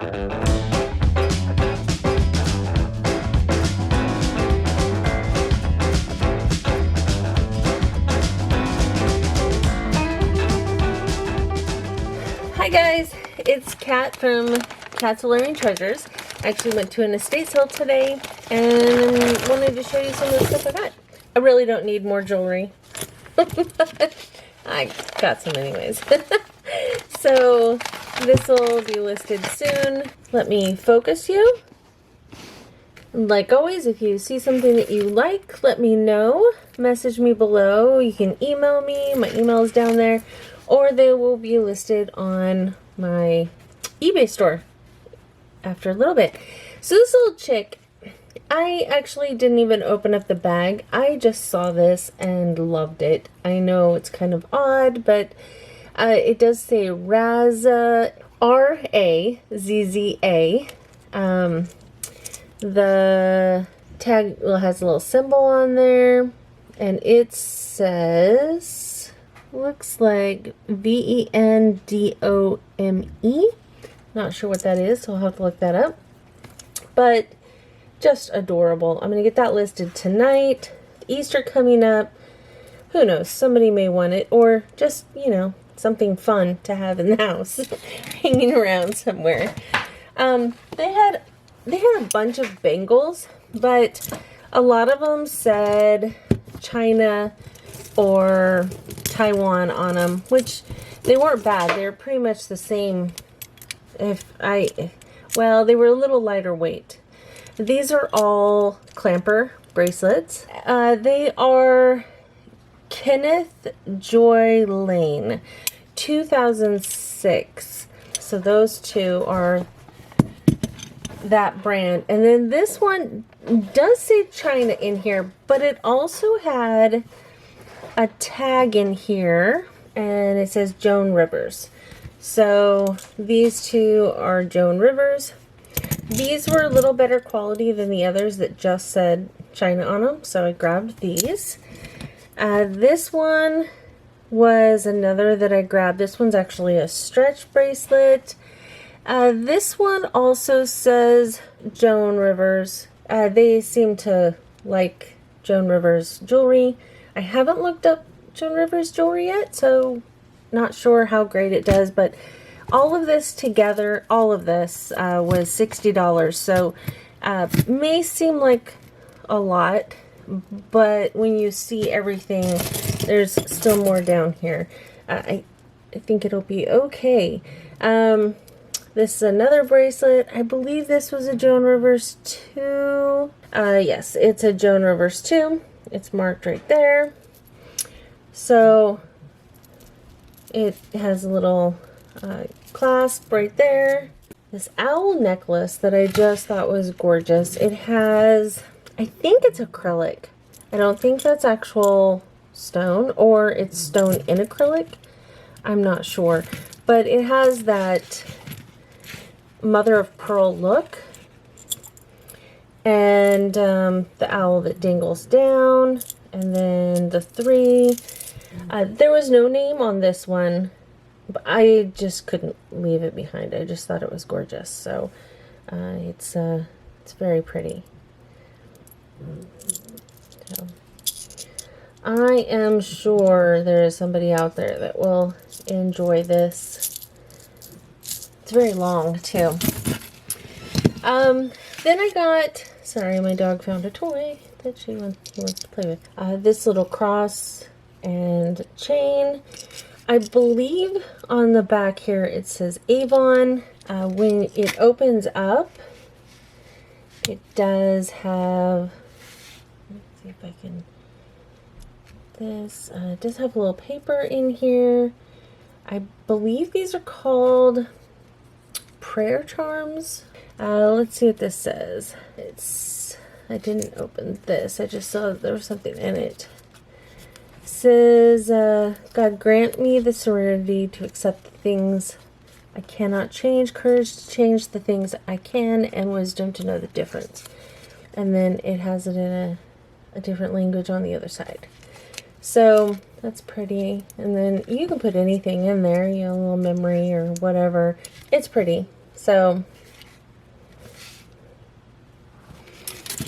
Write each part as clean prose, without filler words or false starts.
Hi guys, it's Kat from Kat's Alluring Treasures. I actually went to an estate sale today and wanted to show you some of the stuff I got. I really don't need more jewelry. I got some anyways. So this will be listed soon. Let me focus you. Like always, if you see something that you like, let me know. Message me below. You can email me. My email is down there. Or they will be listed on my eBay store after a little bit. So this little chick, I actually didn't even open up the bag. I just saw this and loved it. I know it's kind of odd, but it does say Razza, R-A-Z-Z-A. The tag has a little symbol on there, and it says, looks like V-E-N-D-O-M-E. Not sure what that is, so I'll have to look that up. But just adorable. I'm going to get that listed tonight. Easter coming up. Who knows? Somebody may want it, or just, you know, something fun to have in the house, hanging around somewhere. They had a bunch of bangles, but a lot of them said China or Taiwan on them, which they weren't bad. They're pretty much the same. Well, they were a little lighter weight. These are all clamper bracelets. They are Kenneth Joy Lane, 2006. So those two are that brand. And then this one does say China in here, but it also had a tag in here and it says Joan Rivers. So these two are Joan Rivers. These were a little better quality than the others that just said China on them, so I grabbed these. This one was another that I grabbed. This one's actually a stretch bracelet. This one also says Joan Rivers. They seem to like Joan Rivers jewelry. I haven't looked up Joan Rivers jewelry yet, so not sure how great it does, but all of this together, all of this was $60. So may seem like a lot, but when you see everything, there's still more down here. I think it'll be okay. This is another bracelet. I believe this was a Joan Rivers 2. Yes, it's a Joan Rivers 2. It's marked right there. So it has a little clasp right there. This owl necklace that I just thought was gorgeous. It has, I think it's acrylic. I don't think that's actual stone, or it's stone in acrylic. I'm not sure. But it has that mother of pearl look, and the owl that dangles down, and then the 3. There was no name on this one, but I just couldn't leave it behind. I just thought it was gorgeous. So it's very pretty. So I am sure there is somebody out there that will enjoy this. It's very long too. Then I got, sorry, my dog found a toy that he wants to play with. This little cross and chain. I believe on the back here it says Avon. When it opens up, it does have, let's see if I can, this, it does have a little paper in here. I believe these are called prayer charms. Let's see what this says. I didn't open this. I just saw there was something in it. It says, God grant me the serenity to accept the things I cannot change, courage to change the things I can, and wisdom to know the difference. And then it has it in a different language on the other side. So that's pretty. And then you can put anything in there, you know, a little memory or whatever. It's pretty. So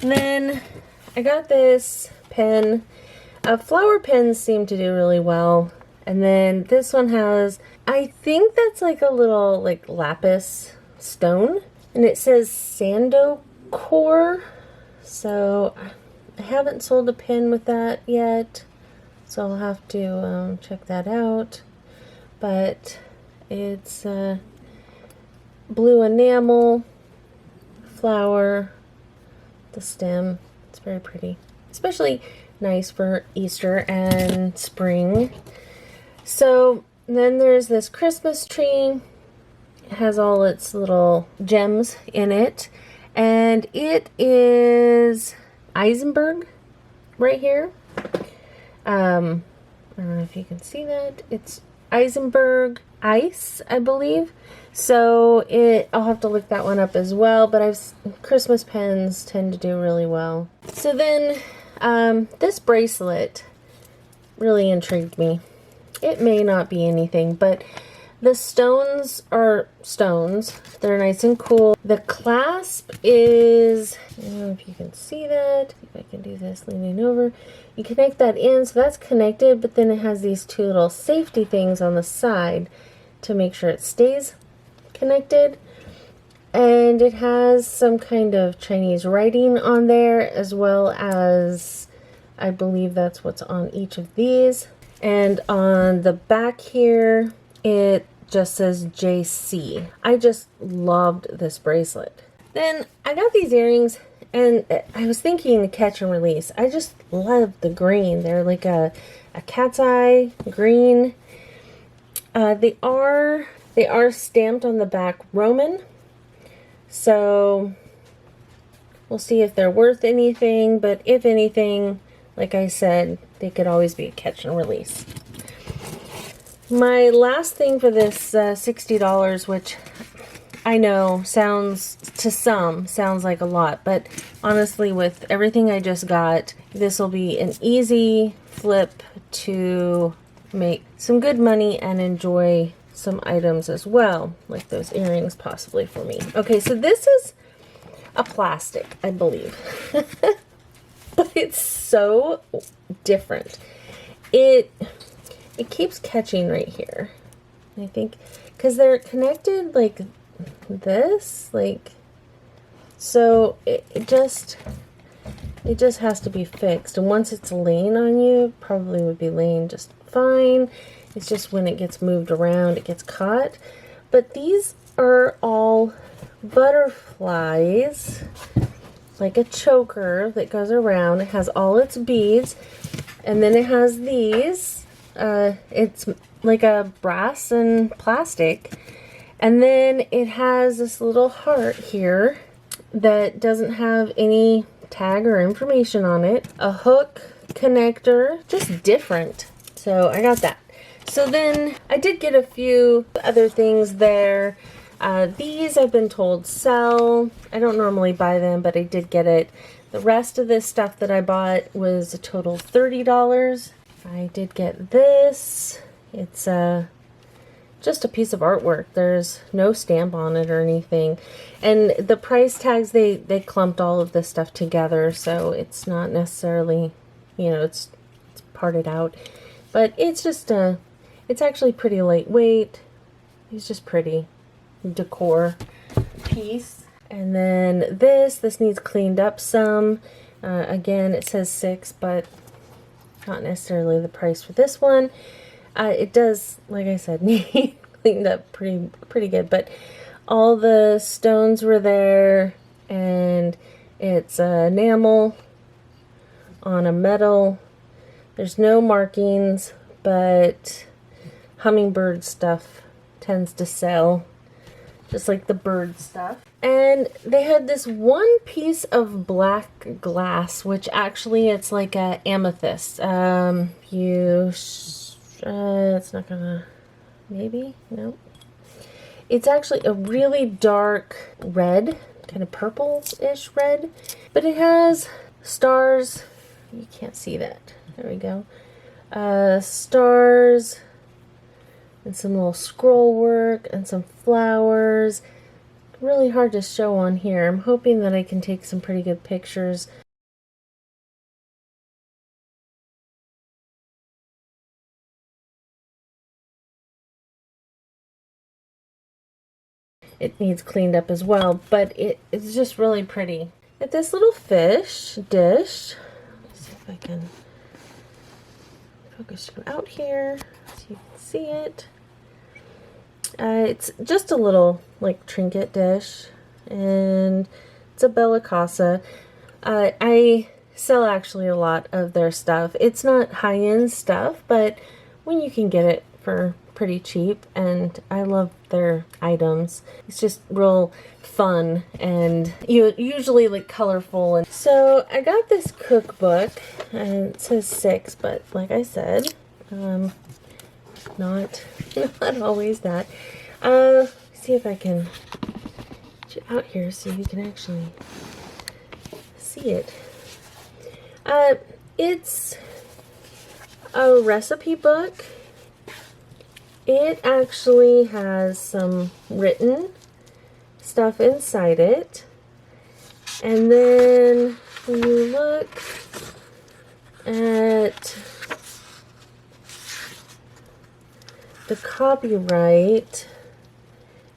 And then I got this pen. Flower pens seem to do really well. And then this one has, I think that's like a little like lapis stone. And it says Sando Core. So I haven't sold a pen with that yet. So I'll have to check that out. But it's blue enamel, flower, the stem. It's very pretty. Especially nice for Easter and spring. So then there's this Christmas tree. It has all its little gems in it. And it is Eisenberg right here. I don't know if you can see that. It's Eisenberg Ice, I believe. So I'll have to look that one up as well. But Christmas pens tend to do really well. So then this bracelet really intrigued me. It may not be anything, but the stones are stones. They're nice and cool. The clasp is, I don't know if you can see that. If I can do this leaning over. You connect that in, so that's connected, but then it has these two little safety things on the side to make sure it stays connected. And it has some kind of Chinese writing on there, as well as, I believe that's what's on each of these. And on the back here, it just says JC. I just loved this bracelet. Then I got these earrings, and I was thinking the catch and release. I just love the green. They're like a cat's eye green. They are stamped on the back Roman. So we'll see if they're worth anything, but if anything, like I said, they could always be a catch and release. My last thing for this $60, which I know sounds like a lot, but honestly, with everything I just got, this will be an easy flip to make some good money and enjoy some items as well, like those earrings possibly for me. Okay, so this is a plastic, I believe. But it's so different. It keeps catching right here. I think because they're connected like this, like, so it just has to be fixed. And once it's laying on you, it probably would be laying just fine. It's just when it gets moved around, it gets caught. But these are all butterflies, like a choker that goes around. It has all its beads, and then it has these. It's like a brass and plastic, and then it has this little heart here that doesn't have any tag or information on it. A hook connector, just different. So I got that. So then I did get a few other things there. These I've been told sell. I don't normally buy them, but I did get it. The rest of this stuff that I bought was a total of $30. I did get this. It's just a piece of artwork. There's no stamp on it or anything. And the price tags, they clumped all of this stuff together, so it's not necessarily, you know, it's parted out. But it's just it's actually pretty lightweight. It's just pretty decor piece. And then this needs cleaned up some. Again, it says $6, but not necessarily the price for this one. It does, like I said, need cleaned up pretty good, but all the stones were there, and it's enamel on a metal. There's no markings, but hummingbird stuff tends to sell, just like the bird stuff. And they had this one piece of black glass, which actually it's like a amethyst. It's not gonna, maybe, no. It's actually a really dark red, kind of purple-ish red, but it has stars. You can't see that. There we go. Stars and some little scroll work and some flowers. really hard to show on here. I'm hoping that I can take some pretty good pictures. It needs cleaned up as well, but it's just really pretty. At this little fish dish, let's see if I can focus you out here so you can see it. It's just a little like trinket dish, and it's a Bella Casa. I sell actually a lot of their stuff. It's not high-end stuff, but when you can get it for pretty cheap, and I love their items. It's just real fun and usually like colorful. And so I got this cookbook, and it says 6, but like I said, not always that. See if I can get you out here so you can actually see it. It's a recipe book. It actually has some written stuff inside it. And then when you look at the copyright,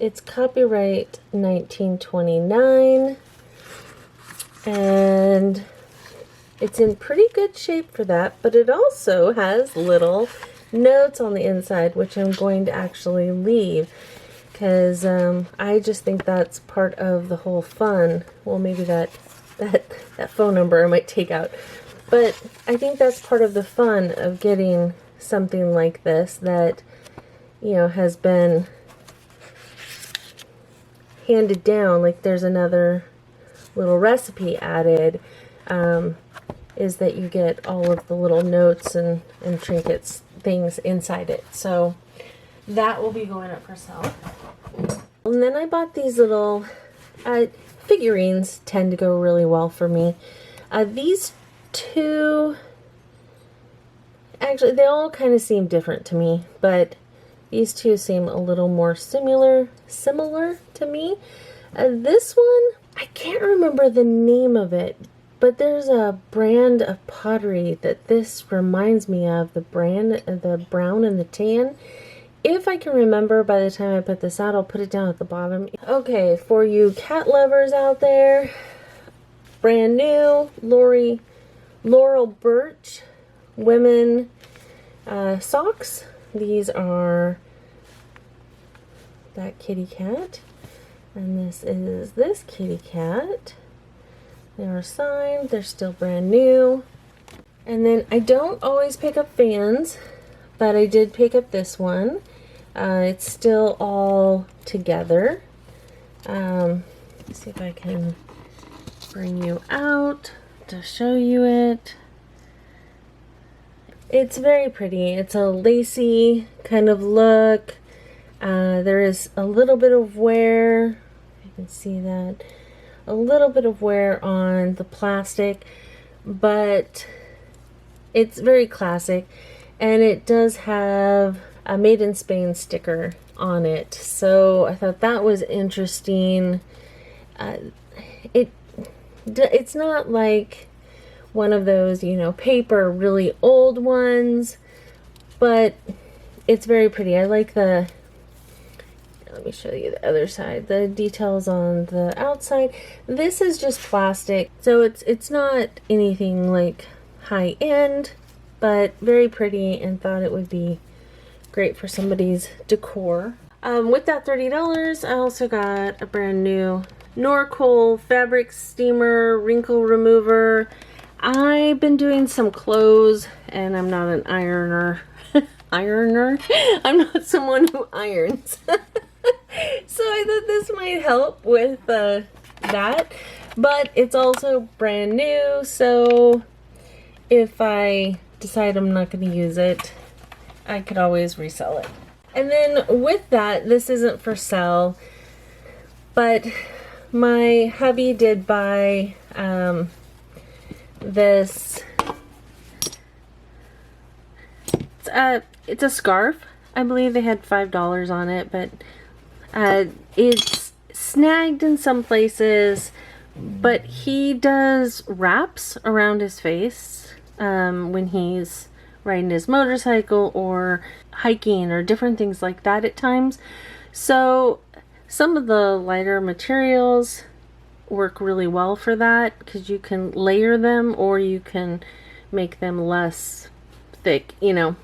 it's copyright 1929, and it's in pretty good shape for that, but it also has little notes on the inside, which I'm going to actually leave, because I just think that's part of the whole fun. Well, maybe that phone number I might take out, but I think that's part of the fun of getting something like this that, you know, has been handed down. Like there's another little recipe added, is that you get all of the little notes and trinkets things inside it. So that will be going up for sale. And then I bought these little figurines. Tend to go really well for me. These two, actually they all kind of seem different to me, but these two seem a little more similar to me. This one, I can't remember the name of it, but there's a brand of pottery that this reminds me of, the brown and the tan. If I can remember by the time I put this out, I'll put it down at the bottom. Okay, for you cat lovers out there, brand new Laurel Birch women socks. These are that kitty cat, and this is this kitty cat. They are signed, they're still brand new. And then I don't always pick up fans, but I did pick up this one. It's still all together. Let's see if I can bring you out to show you it. It's very pretty. It's a lacy kind of look. There is a little bit of wear. You can see that. A little bit of wear on the plastic, but it's very classic, and it does have a Made in Spain sticker on it. So I thought that was interesting. It's not like one of those, you know, paper really old ones, but it's very pretty. I like the, let me show you the other side, the details on the outside. This is just plastic, so it's not anything like high end, but very pretty, and thought it would be great for somebody's decor. With that $30, I also got a brand new Norcoal fabric steamer wrinkle remover. I've been doing some clothes, and I'm not an ironer. I'm not someone who irons. So I thought this might help with that, but it's also brand new, so if I decide I'm not going to use it, I could always resell it. And then with that, this isn't for sale, but my hubby did buy this. It's a scarf. I believe they had $5 on it, but it's snagged in some places, but he does wraps around his face when he's riding his motorcycle or hiking or different things like that at times. So some of the lighter materials work really well for that, because you can layer them or you can make them less thick, you know.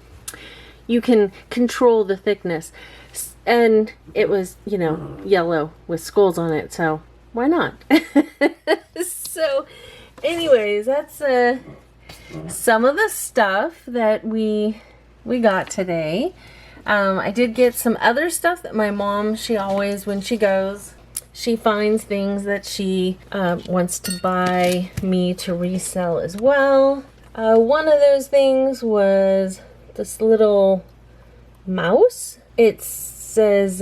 You can control the thickness. And it was, you know, yellow with skulls on it, so why not? So anyways, that's some of the stuff that we got today. I did get some other stuff that my mom, she always, when she goes, she finds things that she wants to buy me to resell as well. One of those things was this little mouse. It says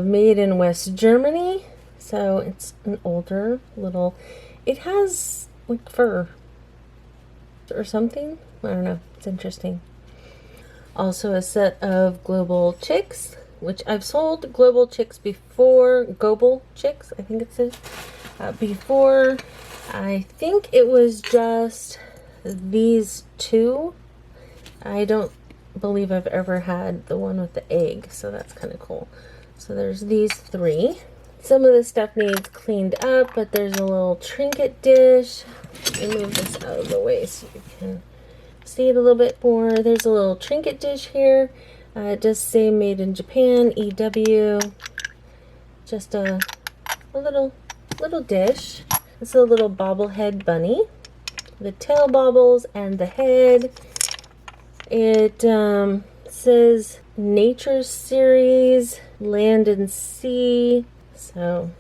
made in West Germany, so it's an older little, it has like fur or something, I don't know, it's interesting. Also a set of global chicks, which I've sold global chicks before, global chicks I think it says, before. I think it was just these two. I don't believe I've ever had the one with the egg, so that's kind of cool. So there's these three. Some of the stuff needs cleaned up, but there's a little trinket dish. Let me move this out of the way so you can see it a little bit more. There's a little trinket dish here. It does say made in Japan, EW. Just a little dish. It's a little bobblehead bunny. The tail bobbles and the head. It says Nature Series, Land and Sea. So,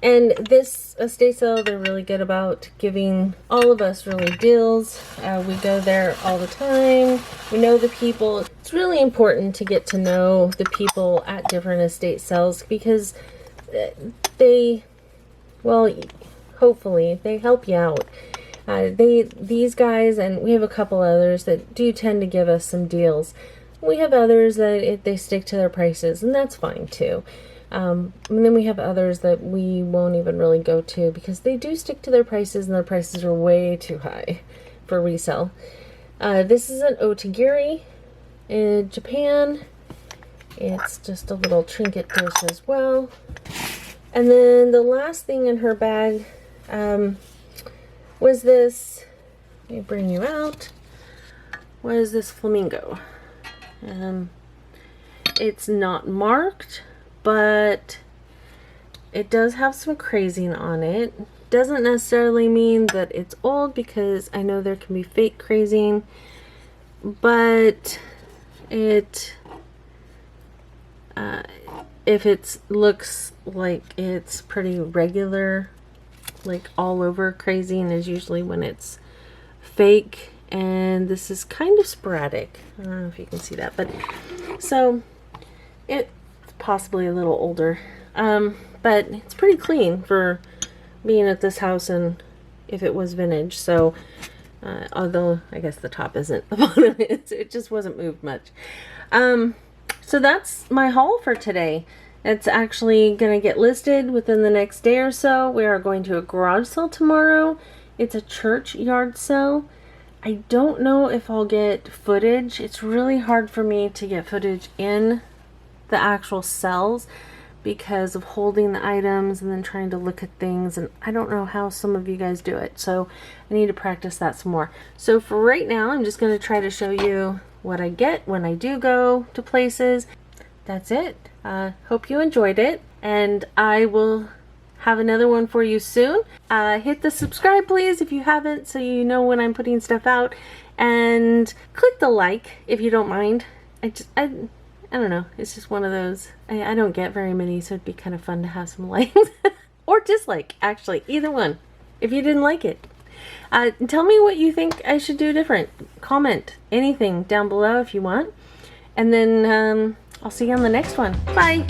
and this estate sale, they're really good about giving all of us really deals. We go there all the time. We know the people. It's really important to get to know the people at different estate sales, because they, well, hopefully they help you out. These guys, and we have a couple others that do tend to give us some deals. We have others that they stick to their prices, and that's fine too. And then we have others that we won't even really go to because they do stick to their prices, and their prices are way too high for resale. This is an otagiri in Japan. It's just a little trinket dish as well. And then the last thing in her bag was this, let me bring you out, was this flamingo. It's not marked, but it does have some crazing on it. Doesn't necessarily mean that it's old, because I know there can be fake crazing, but it if it looks like it's pretty regular, like all over crazing, is usually when it's fake, and this is kind of sporadic. I don't know if you can see that, but so it's possibly a little older, but it's pretty clean for being at this house, and if it was vintage. So although I guess the top isn't, the bottom is, it just wasn't moved much. So that's my haul for today. It's actually going to get listed within the next day or so. We are going to a garage sale tomorrow. It's a church yard sale. I don't know if I'll get footage. It's really hard for me to get footage in the actual sales because of holding the items and then trying to look at things, and I don't know how some of you guys do it, so I need to practice that some more. So for right now, I'm just going to try to show you what I get when I do go to places. That's it. Hope you enjoyed it, and I will have another one for you soon. Hit the subscribe please if you haven't, so you know when I'm putting stuff out, and click the like if you don't mind. I don't know, it's just one of those, I don't get very many, so it'd be kind of fun to have some likes or dislike, actually, either one if you didn't like it. Tell me what you think I should do different. Comment anything down below if you want, and then I'll see you on the next one. Bye!